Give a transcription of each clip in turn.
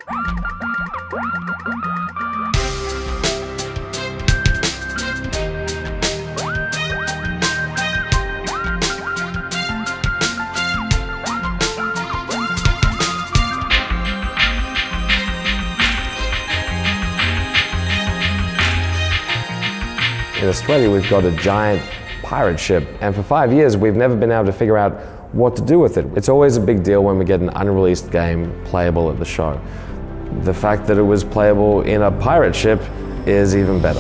In Australia, we've got a giant pirate ship, and for 5 years, we've never been able to figure out what to do with it. It's always a big deal when we get an unreleased game playable at the show. The fact that it was playable in a pirate ship is even better.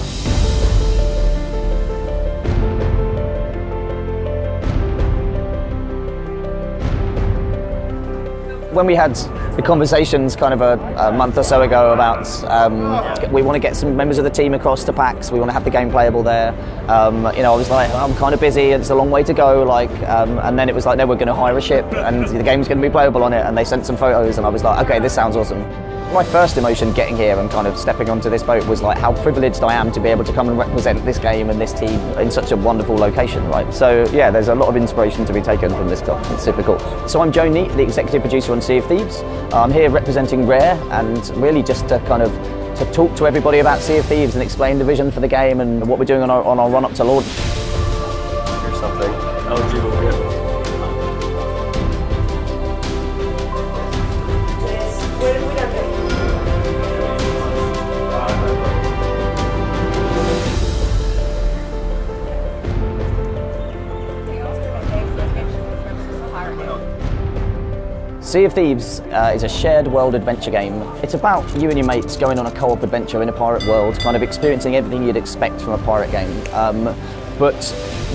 When we had the conversations kind of a month or so ago about we want to get some members of the team across to PAX, we want to have the game playable there. You know, I was like, I'm kind of busy, it's a long way to go, like, and then it was like, no, we're going to hire a ship and the game's going to be playable on it, and they sent some photos and I was like, okay, this sounds awesome. My first emotion getting here and kind of stepping onto this boat was like how privileged I am to be able to come and represent this game and this team in such a wonderful location, right? So yeah, there's a lot of inspiration to be taken from this stuff. It's super cool. So I'm Joe Neat, the executive producer on Sea of Thieves. I'm here representing Rare and really just to kind of to talk to everybody about Sea of Thieves and explain the vision for the game and what we're doing on our run up to launch. Here's something. LG will be it. Sea of Thieves is a shared world adventure game. It's about you and your mates going on a co-op adventure in a pirate world, kind of experiencing everything you'd expect from a pirate game. But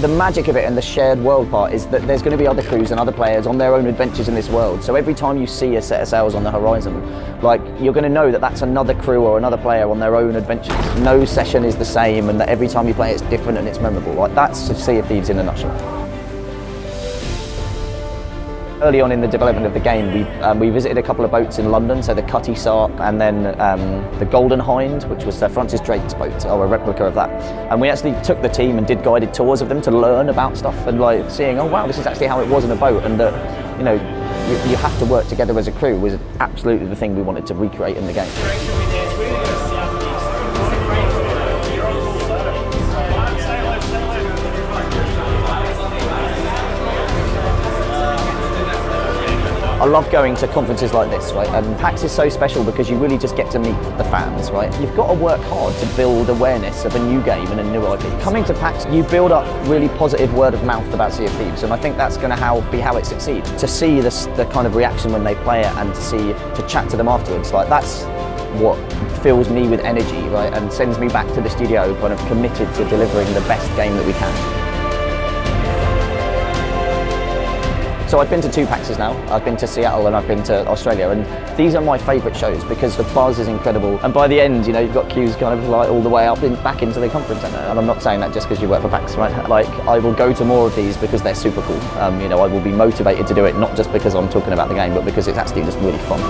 the magic of it and the shared world part is that there's going to be other crews and other players on their own adventures in this world. So every time you see a set of sails on the horizon, like, you're going to know that that's another crew or another player on their own adventures. No session is the same, and that every time you play it's different and it's memorable. Like, that's Sea of Thieves in a nutshell. Early on in the development of the game, we visited a couple of boats in London, so the Cutty Sark and then the Golden Hind, which was Francis Drake's boat, or a replica of that. And we actually took the team and did guided tours of them to learn about stuff and like seeing, oh wow, this is actually how it was in a boat, and that, you know, you have to work together as a crew was absolutely the thing we wanted to recreate in the game. I love going to conferences like this, right? And PAX is so special because you really just get to meet the fans, right? You've got to work hard to build awareness of a new game and a new IP. Coming to PAX, you build up really positive word of mouth about Sea of Thieves, and I think that's going to be how it succeeds. To see the kind of reaction when they play it and to chat to them afterwards, like, that's what fills me with energy, right? And sends me back to the studio kind of committed to delivering the best game that we can. So I've been to 2 PAXs now. I've been to Seattle and I've been to Australia, and these are my favourite shows because the buzz is incredible. And by the end, you know, you've got queues kind of like all the way up back into the conference centre. And I'm not saying that just because you work for PAX, right? Like, I will go to more of these because they're super cool. You know, I will be motivated to do it, not just because I'm talking about the game, but because it's actually just really fun.